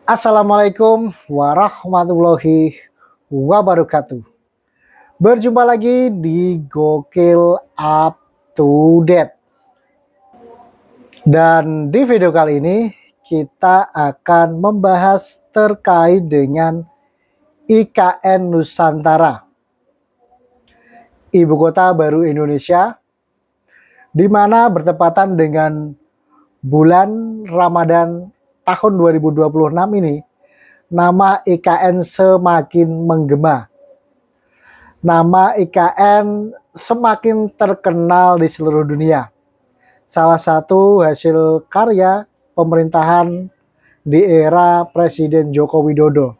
Assalamualaikum warahmatullahi wabarakatuh. Berjumpa lagi di Gokil Up to Date. Dan di video kali ini kita akan membahas terkait dengan IKN Nusantara, Ibu Kota Baru Indonesia, di mana bertepatan dengan bulan Ramadan tahun 2026 ini, nama IKN semakin menggema. Nama IKN semakin terkenal di seluruh dunia. Salah satu hasil karya pemerintahan di era Presiden Joko Widodo.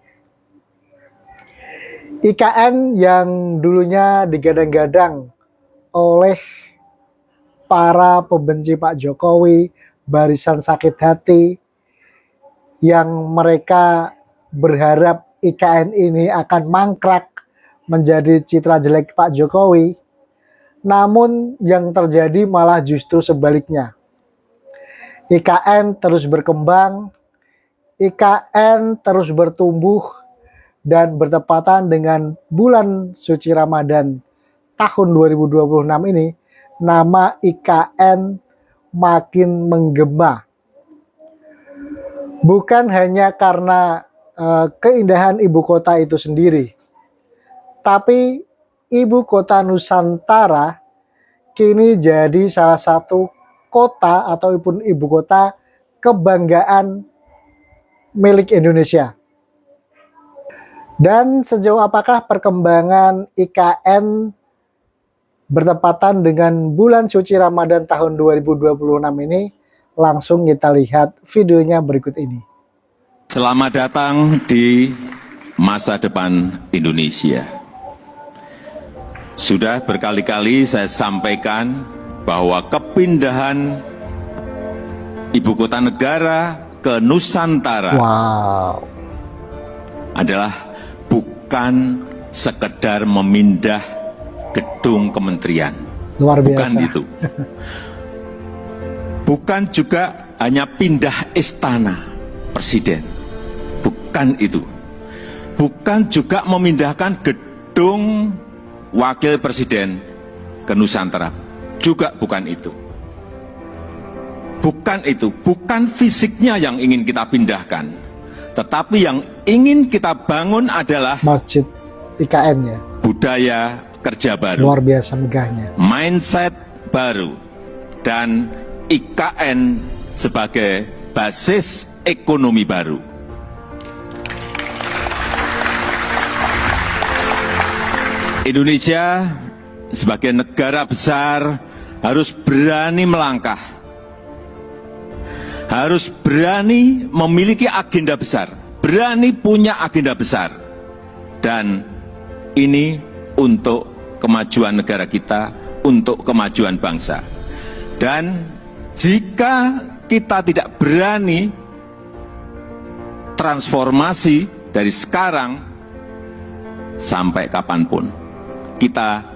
IKN yang dulunya digadang-gadang oleh para pembenci Pak Jokowi, barisan sakit hati, yang mereka berharap IKN ini akan mangkrak menjadi citra jelek Pak Jokowi. Namun yang terjadi malah justru sebaliknya. IKN terus berkembang, IKN terus bertumbuh, dan bertepatan dengan bulan suci Ramadan tahun 2026 ini, nama IKN makin menggema. Bukan hanya karena keindahan ibu kota itu sendiri, tapi ibu kota Nusantara kini jadi salah satu kota ataupun ibu kota kebanggaan milik Indonesia. Dan sejauh apakah perkembangan IKN bertepatan dengan bulan suci Ramadan tahun 2026 ini? Langsung kita lihat videonya berikut ini. Selamat datang di masa depan Indonesia. Sudah berkali-kali saya sampaikan bahwa kepindahan ibu kota negara ke Nusantara adalah bukan sekedar memindah gedung kementerian. Luar biasa. Bukan itu. Bukan juga hanya pindah istana presiden. Bukan itu. Bukan juga memindahkan gedung wakil presiden ke Nusantara. Juga bukan itu. Bukan itu. Bukan fisiknya yang ingin kita pindahkan. Tetapi yang ingin kita bangun adalah Masjid IKN ya. Budaya kerja baru. Luar biasa megahnya. Mindset baru. Dan IKN sebagai basis ekonomi baru. Indonesia sebagai negara besar harus berani melangkah. Harus berani memiliki agenda besar. Berani punya agenda besar. Dan ini untuk kemajuan negara kita, untuk kemajuan bangsa. Dan jika kita tidak berani transformasi dari sekarang sampai kapanpun, kita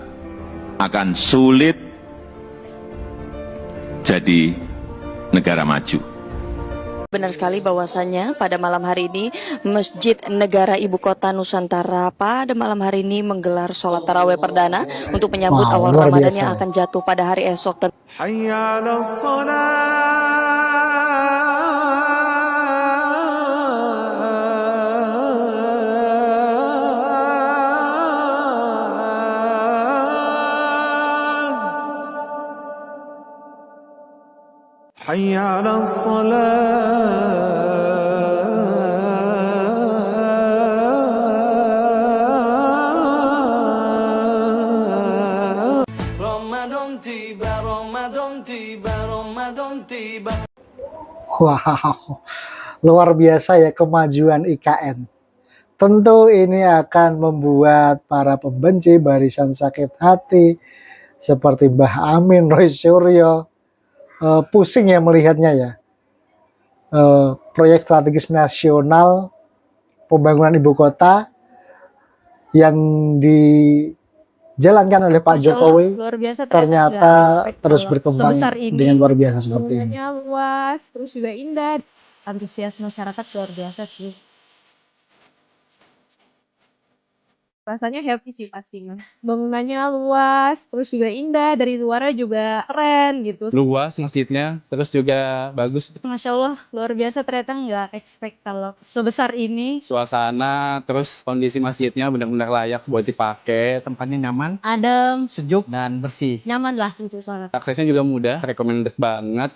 akan sulit jadi negara maju. Benar sekali bahwasannya pada malam hari ini Masjid Negara Ibu Kota Nusantara pada malam hari ini menggelar sholat tarawih perdana untuk menyambut awal Ramadan yang akan jatuh pada hari esok. حي على الصلاة رمضان tiba Ramadan tiba Ramadan tiba. Wow, luar biasa ya kemajuan IKN. Tentu ini akan membuat para pembenci barisan sakit hati seperti Mbah Amin, Roy Suryo pusing ya melihatnya ya. Proyek strategis nasional pembangunan ibu kota yang dijalankan oleh Pak Jokowi luar biasa, ternyata terus berkembang dengan luar biasa seperti ini. Luas, terus juga indah. antusias masyarakat luar biasa sih. Rasanya happy sih pastinya. Bangunannya luas, terus juga indah, dari luarnya juga keren gitu. Luas masjidnya, terus juga bagus. Masya Allah, luar biasa, ternyata nggak expect kalau sebesar ini. Suasana, terus kondisi masjidnya benar-benar layak buat dipakai. Tempatnya nyaman, Adem, sejuk, dan bersih. nyaman lah untuk sholat. Aksesnya juga mudah, recommended banget.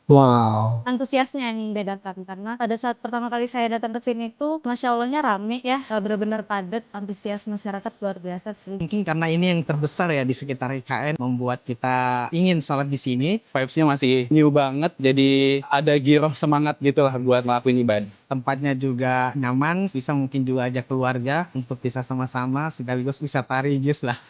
Wow. Antusiasnya yang membedakan karena pada saat pertama kali saya datang ke sini tuh Masya Allahnya rame ya, bener-bener padat, antusias masyarakat luar biasa sih. Mungkin karena ini yang terbesar ya di sekitar IKN, membuat kita ingin sholat di sini. Vibes-nya masih new banget, jadi ada giroh semangat gitu lah buat ngelakuin ibadah. Tempatnya juga nyaman, bisa mungkin juga ajak keluarga untuk bisa sama-sama, sekaligus wisata religius lah.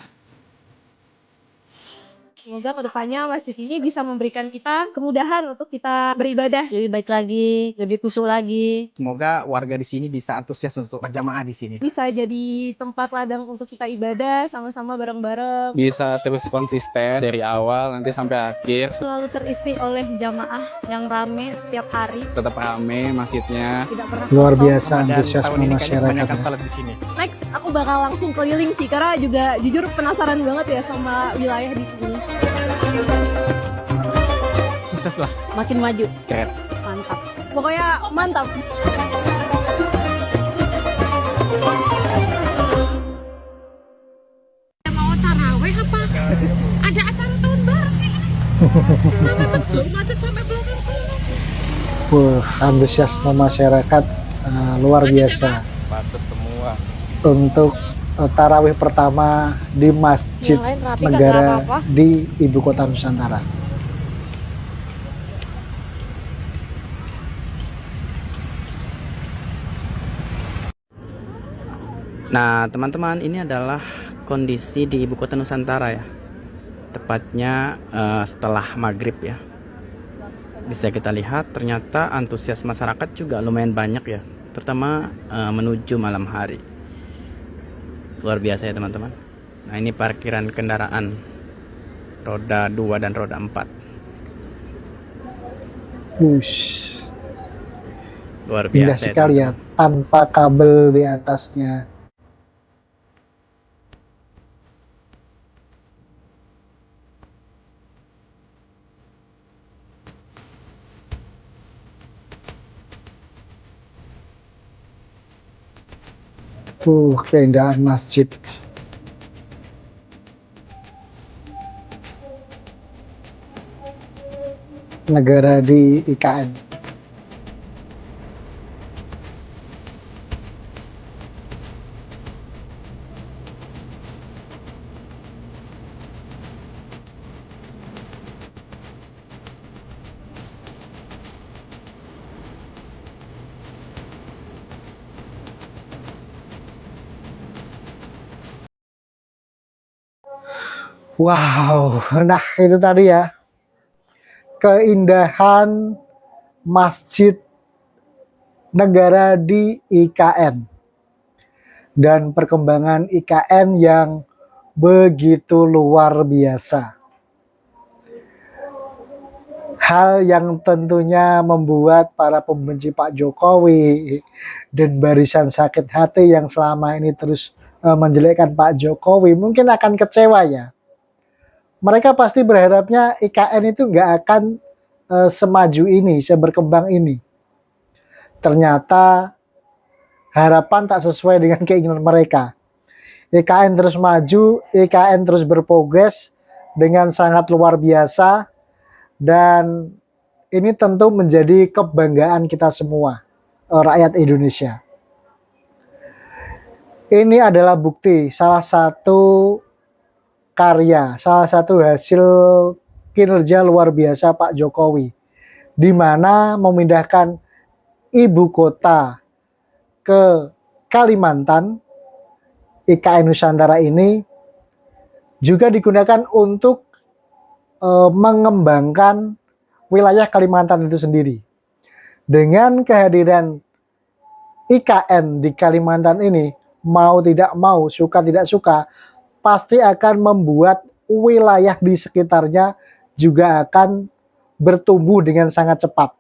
Semoga kedepannya masjid ini bisa memberikan kita kemudahan untuk kita beribadah lebih baik lagi, lebih khusyuk lagi. Semoga warga di sini bisa antusias untuk berjamaah di sini. Bisa jadi tempat ladang untuk kita ibadah sama-sama bareng-bareng. Bisa terus konsisten dari awal nanti sampai akhir. Selalu terisi oleh jamaah yang rame setiap hari. Tetap rame masjidnya. Tidak pernah Luar kosong. biasa antusiasme masyarakat. Kebanyakan sholat di sini. Next, aku bakal langsung keliling sih karena juga jujur penasaran banget ya sama wilayah di sini. Sukses lah. Makin maju. Keren. Mantap. Pokoknya mantap. Mau taraweh apa? Ada acara tahun baru sih ini. Ramai betul, macet sampai belakang sana. Antusiasme masyarakat luar biasa Patut semua. untuk tarawih pertama di Masjid Yang lain rapi, Negara kagak apa-apa. di Ibu Kota Nusantara. Nah, teman-teman, ini adalah kondisi di Ibu Kota Nusantara ya. Tepatnya setelah maghrib ya. Bisa kita lihat ternyata antusias masyarakat juga lumayan banyak ya. Terutama menuju malam hari. Luar biasa ya teman-teman. Nah, ini parkiran kendaraan roda 2 dan roda 4. Wush, Luar indah biasa sekali ya, teman-teman. tanpa kabel di atasnya. Keindahan masjid. Negara di IKN. Wow, nah itu tadi ya keindahan Masjid Negara di IKN dan perkembangan IKN yang begitu luar biasa. Hal yang tentunya membuat para pembenci Pak Jokowi dan barisan sakit hati yang selama ini terus menjelekkan Pak Jokowi mungkin akan kecewa ya. Mereka pasti berharapnya IKN itu nggak akan semaju ini, seberkembang ini. Ternyata harapan tak sesuai dengan keinginan mereka. IKN terus maju, IKN terus berprogres dengan sangat luar biasa, dan ini tentu menjadi kebanggaan kita semua, rakyat Indonesia. Ini adalah bukti salah satu karya, salah satu hasil kinerja luar biasa Pak Jokowi, di mana memindahkan ibu kota ke Kalimantan. IKN Nusantara ini juga digunakan untuk mengembangkan wilayah Kalimantan itu sendiri. Dengan kehadiran IKN di Kalimantan ini, mau tidak mau, suka tidak suka, pasti akan membuat wilayah di sekitarnya juga akan bertumbuh dengan sangat cepat.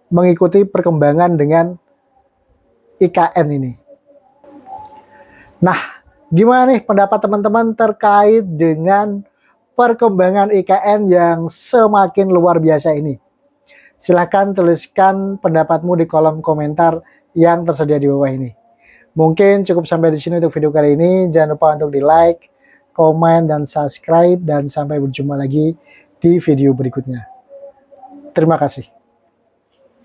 mengikuti perkembangan dengan IKN ini. Nah, gimana nih pendapat teman-teman terkait dengan perkembangan IKN yang semakin luar biasa ini? Silahkan tuliskan pendapatmu di kolom komentar yang tersedia di bawah ini. Mungkin cukup sampai di sini untuk video kali ini. Jangan lupa untuk di like, komen, dan subscribe. Dan sampai berjumpa lagi di video berikutnya. Terima kasih.